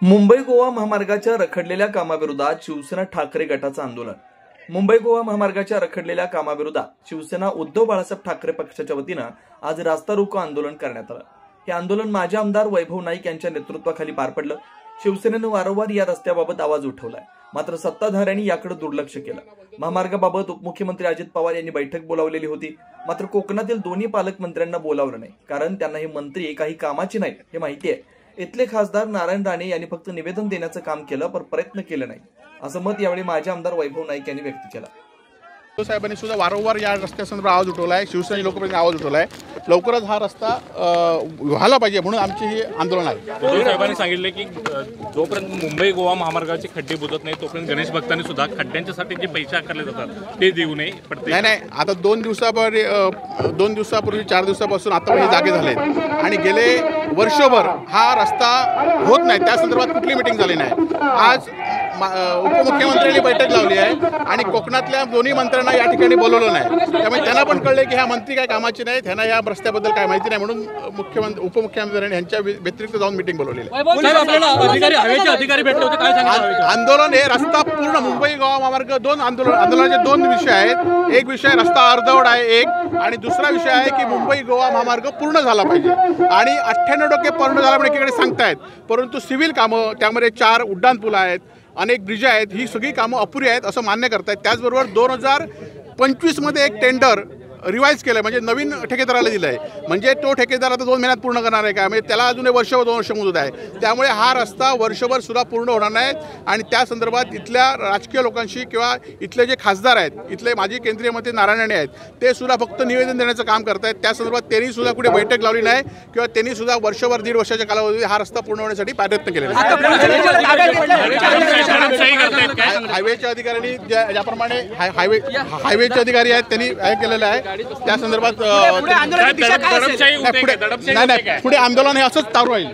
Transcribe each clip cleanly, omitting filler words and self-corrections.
मुंबई गोवा महामार्गाच्या रखडलेल्या कामाविरोधात शिवसेना ठाकरे गटाचं आंदोलन। मुंबई गोवा महामार्गाच्या रखडलेल्या कामाविरोधात शिवसेना उद्धव बाळासाहेब ठाकरे पक्षाच्या वतीनं आज रास्ता रोको आंदोलन करण्यात आलं। हे आंदोलन माजी आमदार वैभव नाईक यांच्या नेतृत्वाखाली पार पडलं। शिवसेनेनं वारंवार या रस्त्याबाबत आवाज उठवलाय, मात्र सत्ताधाऱ्यांनी याकडे दुर्लक्ष केलं। महामार्गाबाबत उपमुख्यमंत्री अजित पवार यांनी बैठक बोलावलेली होती, मात्र कोकणातील दोन्ही पालकमंत्र्यांना बोलावलं नाही, कारण त्यांना हे मंत्री काही कामाचे नाहीत हे माहिती आहे। इथले खासदार नारायण राणे यांनी फक्त निवेदन देण्याचं काम केलं, पण प्रयत्न केले नाही, असं मत यावेळी माजी आमदार वैभव नाईक यांनी व्यक्त केलं। साहेबांनी सुद्धा वारंवार या रस्त्यासंदर्भात आवाज उठवलाय, शिवसेना लोकप्रतिनिधी आवाज उठवलाय, लवकरच हा रस्ता व्हायला पाहिजे म्हणून आमचे हे आंदोलन आहे। उद्धव साहेबांनी सांगितले की जोपर्यंत मुंबई गोवा महामार्गाचे खड्डे बुजत नाही तोपर्यंत गणेश भक्तांनी सुद्धा खड्ड्यांच्यासाठी जे पैसे आकारले जातात ते देऊ नये। नाही, आता 2 दिवसापूर्वी 4 दिवसापासून आता हे जागे झाले आणि गेले वर्षभर हा रस्ता होत नाही, त्या संदर्भात कुठली मीटिंग झाली नाही। आज उपमुख्यमंत्र्यांनी बैठक लावली आहे आणि कोकणातल्या दोन्ही मंत्र्यांना या ठिकाणी बोलवलं नाही, त्यामुळे त्यांना पण कळले की ह्या मंत्री काय कामाचे नाहीत, त्यांना या रस्त्याबद्दल काय माहिती नाही, म्हणून उपमुख्यमंत्र्यांनी यांच्या व्यतिरिक्त जाऊन मीटिंग बोलवलेली आहे। आंदोलन हे रस्ता पूर्ण मुंबई गोवा महामार्ग आंदोलनाचे 2 विषय आहेत। एक विषय रस्ता अर्धवट आहे आणि दुसरा विषय आहे की मुंबई गोवा महामार्ग पूर्ण झाला पाहिजे आणि 98% पूर्ण झाला म्हणजे एकीकडे सांगतायत, परंतु सिव्हिल कामं त्यामध्ये 4 उड्डाणपूल आहेत, अनेक ब्रिज आहेत, ही सगळी कामं अपुरी आहेत असं मान्य करतायत। त्याचबरोबर 2025 मध्ये एक टेंडर रिवाइज केलं, म्हणजे नवीन ठेकेदाराला दिलं आहे, म्हणजे तो ठेकेदार आता 2 महिन्यात पूर्ण करणार आहे का, म्हणजे त्याला अजून 1 वर्ष व 2 वर्ष मुदत आहे, त्यामुळे हा रस्ता वर्षभर सुद्धा पूर्ण होणार नाही। आणि त्या संदर्भात इथल्या राजकीय लोकांशी किंवा इथले जे खासदार आहेत, इथले माजी केंद्रीय मंत्री नारायण राणे आहेत, ते सुद्धा फक्त निवेदन देण्याचं काम करतायत। त्या संदर्भात त्यांनी सुद्धा कुठे बैठक लावली नाही किंवा त्यांनी सुद्धा वर्षभर 1.5 वर्षाच्या कालावधीत हा रस्ता पूर्ण होण्यासाठी प्रयत्न केले नाही। हायवेच्या अधिकाऱ्यांनी ज्याप्रमाणे हायवेचे अधिकारी आहेत त्यांनी हे केलेलं आहे, त्या संदर्भात पुढे आंदोलन हे असंच चालू राहील।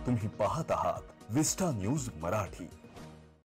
तुम्ही पाहत आहात विस्टा न्यूज मराठी।